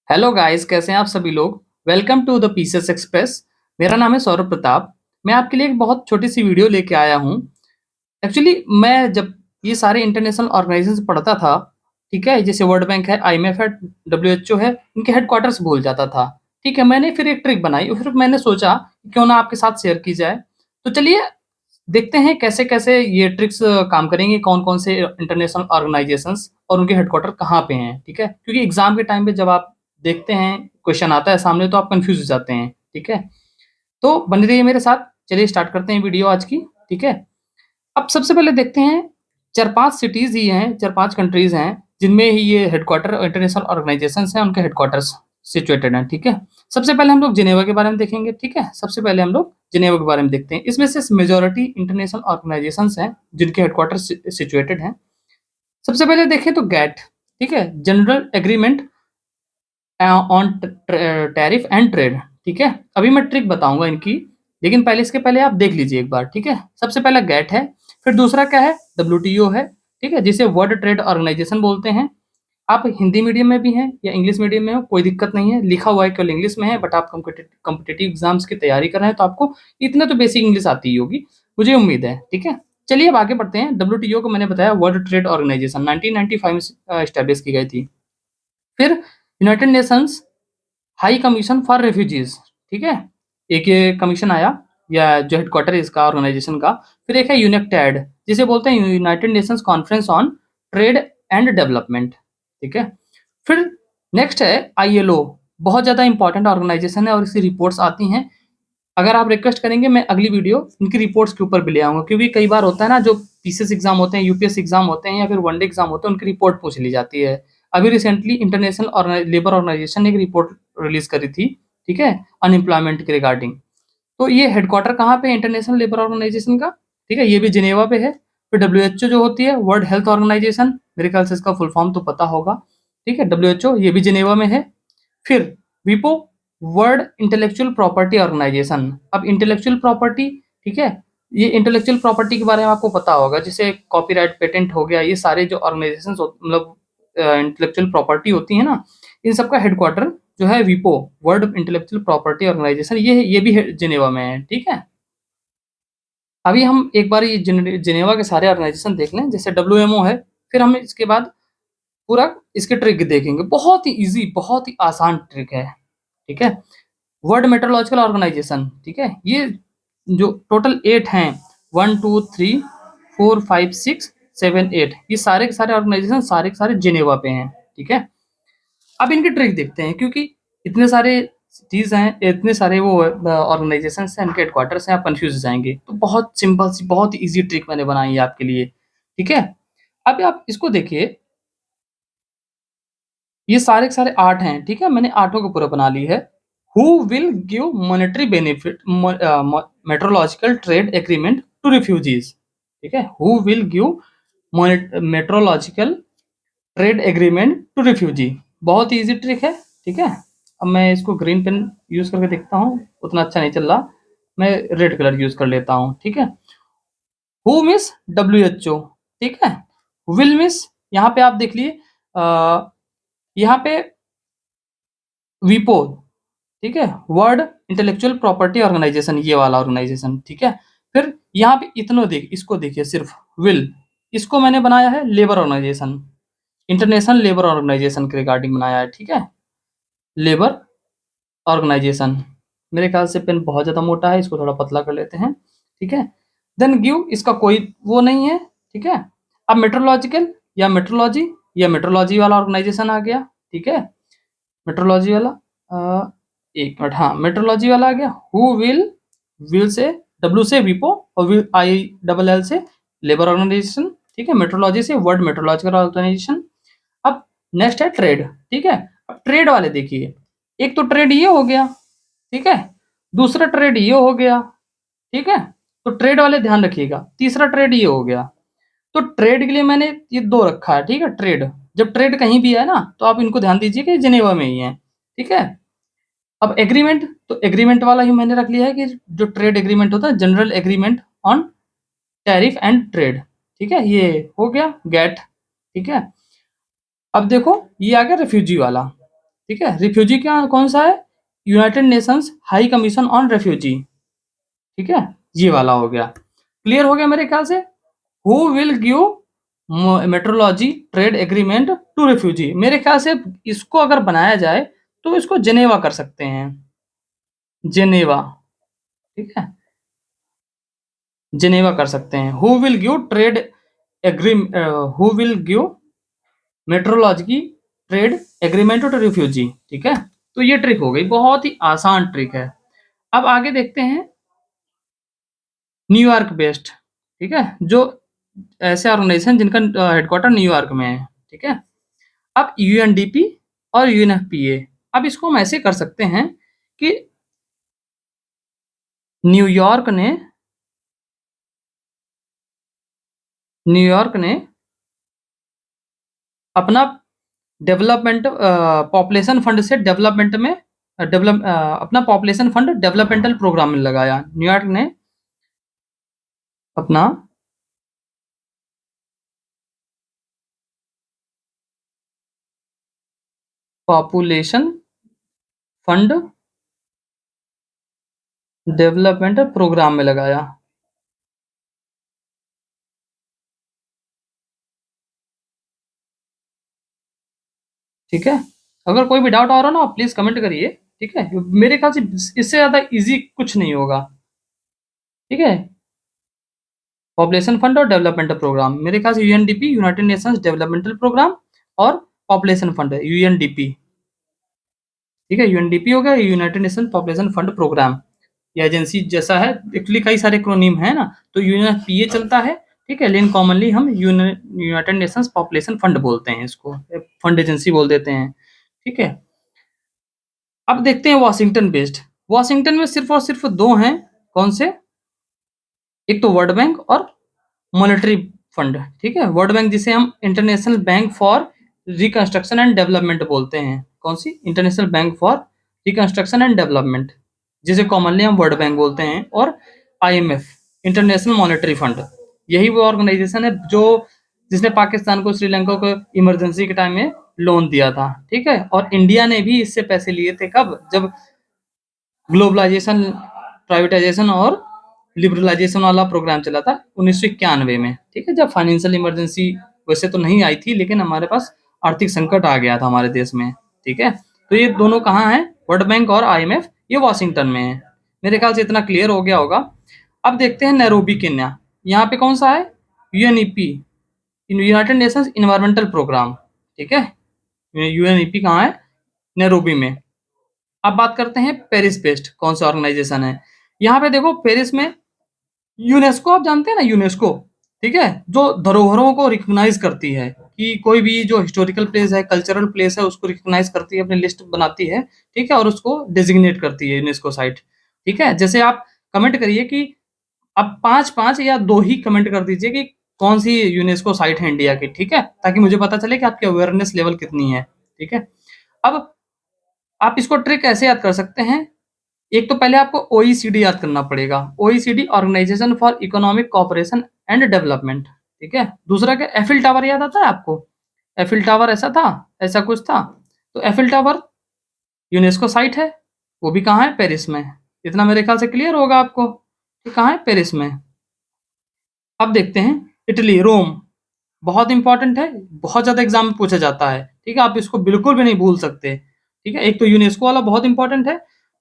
Hello guys, कैसे हैं आप सभी लोग। Welcome to the pieces express. मेरा नाम है सौरभ प्रताप। मैं आपके लिए एक बहुत छोटी सी वीडियो लेके आया हूँ। एक्चुअली मैं जब ये सारे इंटरनेशनल ऑर्गेनाइजेशंस पढ़ता था, ठीक है, जैसे वर्ल्ड बैंक है, आईएमएफ है, डब्ल्यूएचओ है, इनके हेडक्वार्टर्स भूल जाता था। ठीक है, मैंने फिर एक ट्रिक बनाई और फिर मैंने सोचा क्यों ना आपके साथ शेयर की जाए। तो चलिए देखते हैं कैसे कैसे ये ट्रिक्स काम करेंगे, कौन कौन से इंटरनेशनल ऑर्गेनाइजेशंस और उनके हेडक्वार्टर कहाँ पे हैं। ठीक है, क्योंकि एग्जाम के टाइम पे जब आप देखते हैं क्वेश्चन आता है सामने तो आप कंफ्यूज हो जाते हैं। ठीक है, तो बने रहिए मेरे साथ। चलिए स्टार्ट करते हैं वीडियो आज की। ठीक है, अब सबसे पहले देखते हैं, 4-5 सिटीज़ ही हैं, 4-5 कंट्रीज़ हैं, जिनमें ही ये हेडक्वार्टर इंटरनेशनल ऑर्गेनाइजेशंस हैं, उनके हेडक्वार्टर्स सिचुएटेड हैं। ठीक है, सबसे पहले हम लोग जिनेवा के बारे में देखेंगे। ठीक है, सबसे पहले हम लोग जिनेवा के बारे में देखते हैं। इसमें से मेजॉरिटी इंटरनेशनल ऑर्गेनाइजेशंस हैं जिनके हेडक्वार्टर सिचुएटेड हैं। सबसे पहले देखें तो गैट, ठीक है, general agreement on tariff and trade. ठीक है, अभी मैं ट्रिक बताऊंगा इनकी, लेकिन पहले इसके पहले आप देख लीजिए एक बार। ठीक है, सबसे पहला गैट है, फिर दूसरा क्या है, डब्ल्यूटीओ है। ठीक है, जिसे वर्ल्ड ट्रेड ऑर्गेनाइजेशन बोलते हैं। आप हिंदी मीडियम में भी हैं या इंग्लिश मीडियम में हो, कोई दिक्कत नहीं है। लिखा हुआ है केवल इंग्लिश में है, बट आप कॉम्पिटिटिव एग्जाम्स की तैयारी कर रहे हैं तो आपको इतना तो बेसिक इंग्लिश आती ही होगी, मुझे उम्मीद है। ठीक है, चलिए अब आगे बढ़ते हैं। डब्ल्यूटीओ को मैंने बताया वर्ल्ड ट्रेड ऑर्गेनाइजेशन 1995 में स्टैब्लिश की गई थी। फिर United Nations high commission for refugees. ठीक है, एक ये कमीशन आया, या जो हेडक्वार्टर है इसका ऑर्गेनाइजेशन का। फिर एक है यूनेक्टेड, जिसे बोलते हैं United Nations conference on trade and development. ठीक है, फिर नेक्स्ट है आईएलओ, बहुत ज़्यादा इंपॉर्टेंट ऑर्गेनाइजेशन है और इसकी रिपोर्ट्स आती हैं। अगर आप रिक्वेस्ट करेंगे मैं अगली वीडियो इनकी रिपोर्ट्स के ऊपर भी ले आऊँगा, क्योंकि कई बार होता है ना, जो पीसीएस एग्जाम होते हैं, यूपीएससी एग्जाम होते हैं या फिर वनडे एग्जाम होते हैं, उनकी रिपोर्ट पूछ ली जाती है। अभी रिसेंटली इंटरनेशनल लेबर ऑर्गेनाइजेशन ने एक रिपोर्ट रिलीज करी थी, ठीक है, अनएम्प्लॉयमेंट के रिगार्डिंग। तो ये हेडक्वार्टर कहाँ पे है इंटरनेशनल लेबर ऑर्गेनाइजेशन का, ठीक है, ये भी जिनेवा पे है। फिर डब्ल्यूएचओ जो होती है वर्ल्ड हेल्थ ऑर्गेनाइजेशन, मेरे ख्याल से इसका फुल फॉर्म तो पता होगा। ठीक है, डब्ल्यूएचओ ये भी जिनेवा में है। फिर विपो, वर्ल्ड इंटेलेक्चुअल प्रॉपर्टी ऑर्गेनाइजेशन। अब इंटेलेक्चुअल प्रॉपर्टी, ठीक है, ये इंटेलेक्चुअल प्रॉपर्टी के बारे में आपको पता होगा, जैसे कॉपीराइट, पेटेंट हो गया, ये सारे जो ऑर्गेनाइजेशंस मतलब इंटेलेक्चुअल प्रॉपर्टी होती है ना, इन सबका हेडक्वार्टर जो है विपो, वर्ल्ड इंटेलेक्चुअल प्रॉपर्टी ऑर्गेनाइजेशन, ये भी जिनेवा में है। ठीक है, अभी हम एक बार ये जिनेवा के सारे ऑर्गेनाइजेशन देख लें, जैसे डब्ल्यूएमओ है। फिर हम इसके बाद पूरा इसके ट्रिक देखेंगे, बहुत ही इजी, बहुत ही आसान ट्रिक है। ठीक है, वर्ल्ड मेट्रोलॉजिकल ऑर्गेनाइजेशन, ठीक है, ये जो टोटल 8 हैं, 1 2 3 4 5 6 7 8, ये सारे के सारे ऑर्गेनाइजेशन सारे के सारे जिनेवा पे हैं। ठीक है, अब इनकी ट्रिक देखते हैं, क्योंकि इतने सारे सिटीज हैं, इतने सारे वो ऑर्गेनाइजेशन हैं, इनके हेडक्वार्टर्स हैं, आप कंफ्यूज हो जाएंगे। तो बहुत सिंपल सी, बहुत इजी ट्रिक मैंने बनाई है आपके लिए। ठीक है, अब आप इसको देखिए, ये सारे के सारे 8 हैं। ठीक है, मैंने आठों को पूरा बना ली है। Who will give monetary benefit metrological trade agreement to refugees. ठीक है, who will give metrological trade agreement to refugee. बहुत ही इजी ट्रिक है। ठीक है, अब मैं इसको ग्रीन पेन यूज करके देखता हूँ, उतना अच्छा नहीं चल रहा, मैं रेड कलर यूज कर लेता हूँ। ठीक है, हु मिस डब्ल्यूएचओ, ठीक है, विल मिस, यहाँ पे आप देख लिए, यहाँ पे विपो, ठीक है, वर्ल्ड इंटेलेक्चुअल प्रॉपर्टी ऑर्गेनाइजेशन, ये वाला ऑर्गेनाइजेशन। ठीक है, फिर यहाँ पे इतना इसको देखिए, सिर्फ विल, इसको मैंने बनाया है labour organisation, international labour organisation के रिगार्डिंग बनाया है। ठीक है, लेबर ऑर्गेनाइजेशन, मेरे ख्याल से पेन बहुत ज़्यादा मोटा है, इसको थोड़ा पतला कर लेते हैं। ठीक है, देन गिव, इसका कोई वो नहीं है। ठीक है, अब मेट्रोलॉजिकल या मेट्रोलॉजी, या मेट्रोलॉजी वाला ऑर्गेनाइजेशन आ गया। ठीक है, मेट्रोलॉजी वाला, एक मिनट, हाँ, मेट्रोलॉजी वाला आ गया। हु विल से, डब्ल्यू से विपो, और विल आई डबल एल से लेबर ऑर्गेनाइजेशन। ठीक है, मेट्रोलॉजी से वर्ल्ड मेट्रोलॉजिकल ऑर्गेनाइजेशन। अब नेक्स्ट है ट्रेड। ठीक है, अब ट्रेड वाले देखिए, एक तो ट्रेड ये हो गया, ठीक है, दूसरा ट्रेड ये हो गया। ठीक है, तो ट्रेड वाले ध्यान रखिएगा, तीसरा ट्रेड ये हो गया। तो ट्रेड के लिए मैंने ये दो रखा है। ठीक है, ट्रेड, जब ट्रेड कहीं भी है ना, तो आप इनको ध्यान दीजिए कि जिनेवा में ही है। ठीक है, अब एग्रीमेंट, तो एग्रीमेंट वाला ही मैंने रख लिया है कि जो ट्रेड एग्रीमेंट होता है, general agreement on tariff and trade. ठीक है, ये हो गया गेट। ठीक है, अब देखो ये आ गया रिफ्यूजी वाला। ठीक है। रिफ्यूजी क्या कौन सा है? United Nations high commission on refugee, ठीक है, ये वाला हो गया। क्लियर हो गया मेरे ख्याल से। Who will give metrology trade agreement to refugee, मेरे ख्याल से इसको अगर बनाया जाए तो इसको जेनेवा कर सकते हैं, जेनेवा, ठीक है, जेनेवा कर सकते हैं। Who will give trade agree who will give metrology trade agreement to refugee, ठीक है। तो ये ट्रिक हो गई, बहुत ही आसान ट्रिक है। अब आगे देखते हैं न्यूयॉर्क बेस्ड, ठीक है, जो ऐसे ऑर्गेनाइजेशन जिनका हेडक्वार्टर न्यूयॉर्क में है, ठीक है। अब यूएनडीपी और यूएनएफपीए, अब इसको हम ऐसे कर सकते हैं कि न्यूयॉर्क ने अपना डेवलपमेंट पॉपुलेशन फंड से डेवलपमेंट में अपना पॉपुलेशन फंड डेवलपमेंटल प्रोग्राम में लगाया। न्यूयॉर्क ने अपना पॉपुलेशन फंड डेवलपमेंट प्रोग्राम में लगाया, ठीक है। अगर कोई भी डाउट आ रहा हो ना, आप प्लीज कमेंट करिए, ठीक है। मेरे ख्याल से इससे ज्यादा इजी कुछ नहीं होगा, ठीक है। पॉपुलेशन फंड और डेवलपमेंटल प्रोग्राम, मेरे ख्याल से UNDP, United Nations developmental programme, और पॉपुलेशन फंड यूएनडीपी, ठीक है। यूएनडीपी हो गया, United Nation population fund programme, ये एजेंसी जैसा है, एक्चुअली कई सारे एक्रोनिम है ना, तो यूएनएफपीए चलता है, ठीक है, लेकिन कॉमनली हम यूनाइटेड नेशंस पॉपुलेशन फंड बोलते हैं, इसको फंड एजेंसी बोल देते हैं, ठीक है। अब देखते हैं वाशिंगटन बेस्ड। वाशिंगटन में सिर्फ और सिर्फ दो हैं, कौन से? एक तो वर्ल्ड बैंक और मॉनेटरी फंड, ठीक है। वर्ल्ड बैंक जिसे हम international bank for reconstruction and development बोलते हैं, कौन सी? International bank for reconstruction and development, जिसे कॉमनली हम वर्ल्ड बैंक बोलते हैं, और आईएमएफ, इंटरनेशनल मॉनेटरी फंड, यही वो ऑर्गेनाइजेशन है जो जिसने पाकिस्तान को, श्रीलंका को इमरजेंसी के टाइम में लोन दिया था, ठीक है। और इंडिया ने भी इससे पैसे लिए थे, कब? जब ग्लोबलाइजेशन, प्राइवेटाइजेशन और लिबरलाइजेशन वाला प्रोग्राम चला था 1991 में, ठीक है, जब फाइनेंशियल इमरजेंसी वैसे तो नहीं आई थी, लेकिन हमारे पास आर्थिक संकट आ गया था हमारे देश में, ठीक है। तो ये दोनों कहाँ हैं? वर्ल्ड बैंक और आईएमएफ, ये वाशिंगटन में है। मेरे ख्याल से इतना क्लियर हो गया होगा। अब देखते हैं नैरोबी केन्या, यहाँ पे कौन सा है? UNEP, United Nations environmental programme, ठीक है। यूएनईपी कहाँ है? नैरोबी में। अब बात करते हैं पेरिस बेस्ड कौन सा ऑर्गेनाइजेशन है। यहाँ पे देखो, पेरिस में यूनेस्को, आप जानते हैं ना, यूनेस्को, ठीक है, जो धरोहरों को रिकॉग्नाइज करती है, कि कोई भी जो हिस्टोरिकल प्लेस है, कल्चरल प्लेस है, उसको रिकॉग्नाइज करती है, अपनी लिस्ट बनाती है, ठीक है, और उसको डेजिग्नेट करती है यूनेस्को साइट, ठीक है। जैसे आप कमेंट करिए कि आप 5-5 या 2 ही कमेंट कर दीजिए कि कौन सी यूनेस्को साइट है इंडिया की, ठीक है, ताकि मुझे पता चले कि आपकी अवेयरनेस लेवल कितनी है, ठीक है। अब आप इसको ट्रिक ऐसे याद कर सकते हैं। एक तो पहले आपको ओईसीडी याद करना पड़ेगा, OECD, organisation for economic cooperation and development, ठीक है। दूसरा क्या? एफिल टावर याद आता है आपको? एफिल टावर ऐसा था, ऐसा कुछ था। तो एफिल टावर यूनेस्को साइट है, वो भी कहाँ है? पेरिस में। इतना मेरे ख्याल से क्लियर होगा आपको कि कहाँ है? पेरिस में। अब देखते हैं इटली, रोम, बहुत इंपॉर्टेंट है, बहुत ज़्यादा एग्जाम में पूछा जाता है, ठीक है, आप इसको बिल्कुल भी नहीं भूल सकते, ठीक है। एक तो यूनेस्को वाला बहुत इंपॉर्टेंट है,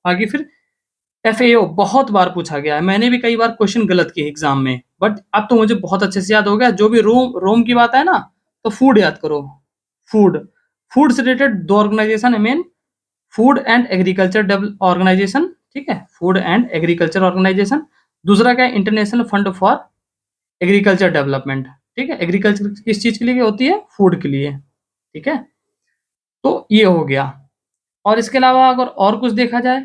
बाकी फिर एफएओ बहुत बार पूछा गया है, मैंने भी कई बार क्वेश्चन गलत किए एग्जाम में, बट अब तो मुझे बहुत अच्छे से याद हो गया। जो भी रोम रोम की बात है ना, तो फूड याद करो, फूड, फूड से रिलेटेड दो ऑर्गेनाइजेशन है main, food and agriculture organisation, ठीक है, फूड एंड एग्रीकल्चर ऑर्गेनाइजेशन। दूसरा क्या है? International fund for agriculture development, ठीक है। एग्रीकल्चर किस चीज के लिए होती है? फूड के लिए, ठीक है। तो ये हो गया। और इसके अलावा अगर और कुछ देखा जाए,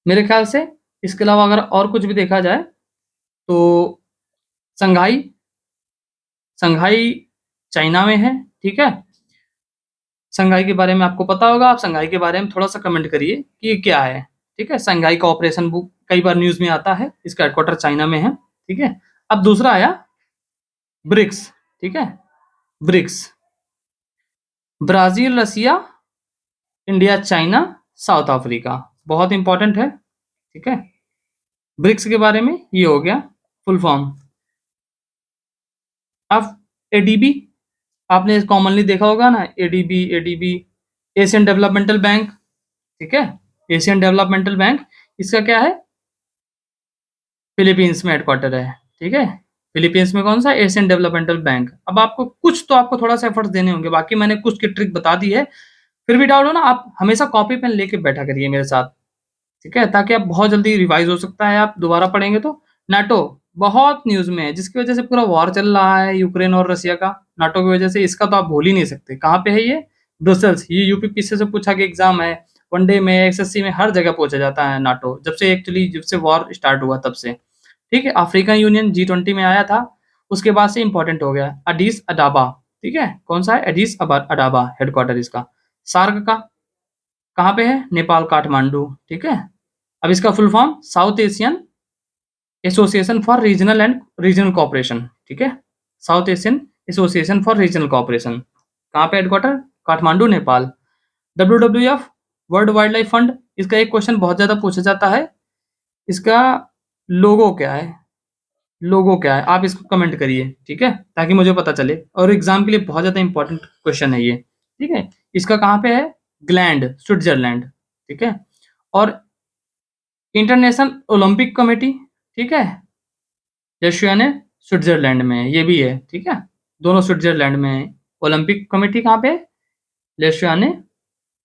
मेरे ख्याल से इसके अलावा अगर और कुछ भी देखा जाए, तो संघाई, संघाई चाइना में है, ठीक है। संघाई के बारे में आपको पता होगा, आप संघाई के बारे में थोड़ा सा कमेंट करिए कि ये क्या है, ठीक है। संघाई कोऑपरेशन बुक कई बार न्यूज में आता है, इसका हेडक्वार्टर चाइना में है, ठीक है। अब दूसरा आया ब्रिक्स, ठीक है, BRICS, Brazil, Russia India, China, South Africa. बहुत इंपॉर्टेंट है, ठीक है। ब्रिक्स के बारे में ये हो गया फुल फॉर्म। अब एडीबी आपने कॉमनली देखा होगा ना, एडीबी एशियन डेवलपमेंटल बैंक, ठीक है। एशियन डेवलपमेंटल बैंक, इसका क्या है, फिलीपींस में हेडक्वार्टर है, ठीक है। फिलीपींस में कौन सा, एशियन डेवलपमेंटल बैंक। अब आपको कुछ तो आपको थोड़ा सा एफर्ट्स देने होंगे, बाकी मैंने कुछ की ट्रिक बता दी है। फिर भी डाउट हो ना, आप हमेशा कॉपी पेन लेके बैठा करिए मेरे साथ, ठीक है, ताकि आप बहुत जल्दी रिवाइज हो सकता है, आप दोबारा पढ़ेंगे तो। नाटो बहुत न्यूज में है, जिसकी वजह से पूरा वॉर चल रहा है यूक्रेन और रशिया का, नाटो की वजह से। इसका तो आप भूल ही नहीं सकते। कहाँ पे है ये, ब्रसल्स। ये यूपीपीसी से पूछा गया एग्जाम है, वनडे में, एसएससी में, हर जगह पूछा जाता है नाटो, जब से एक्चुअली जब से वॉर स्टार्ट हुआ तब से, ठीक है। अफ्रीकन यूनियन G20 में आया था, उसके बाद से इंपॉर्टेंट हो गया। अडीस अडाबा, ठीक है, कौन सा है, एडिस अडाबा हेडक्वार्टर इसका। सार्क का कहाँ पे है, नेपाल, काठमांडू, ठीक है। अब इसका full form south Asian association for regional and regional cooperation, ठीक है। South Asian association for regional cooperation. कहाँ पे headquarter, Kathmandu, Nepal. WWF world wild life fund, इसका एक क्वेश्चन बहुत ज्यादा पूछा जाता है, इसका लोगो क्या है, लोगो क्या है, आप इसको कमेंट करिए, ठीक है, ताकि मुझे पता चले, और एग्जाम के लिए बहुत ज्यादा इंपॉर्टेंट क्वेश्चन है ये, ठीक है। इसका कहाँ पे है, ग्लैंड, स्विट्जरलैंड, ठीक है। और इंटरनेशनल ओलंपिक कमेटी, ठीक है, लुसियाने स्विट्जरलैंड में है, ये भी है, ठीक है, दोनों स्विट्जरलैंड में है। ओलंपिक कमेटी कहाँ पे, लुसियाने,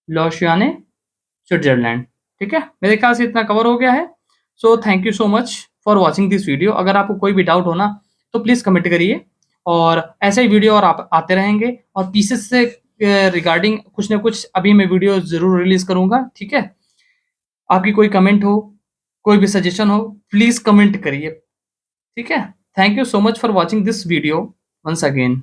लुसियाने, स्विट्जरलैंड, ठीक है। मेरे ख्याल से इतना कवर हो गया है। So thank you so much for watching this video. अगर आपको कोई भी डाउट हो ना, तो प्लीज़ कमेंट करिए, और ऐसे ही वीडियो और आप आते रहेंगे, और पीसेस से रिगार्डिंग कुछ ना कुछ अभी मैं वीडियो ज़रूर रिलीज़ करूँगा, ठीक है। आपकी कोई कमेंट हो, कोई भी सजेशन हो, प्लीज़ कमेंट करिए, ठीक है। Thank you so much for watching this video once again.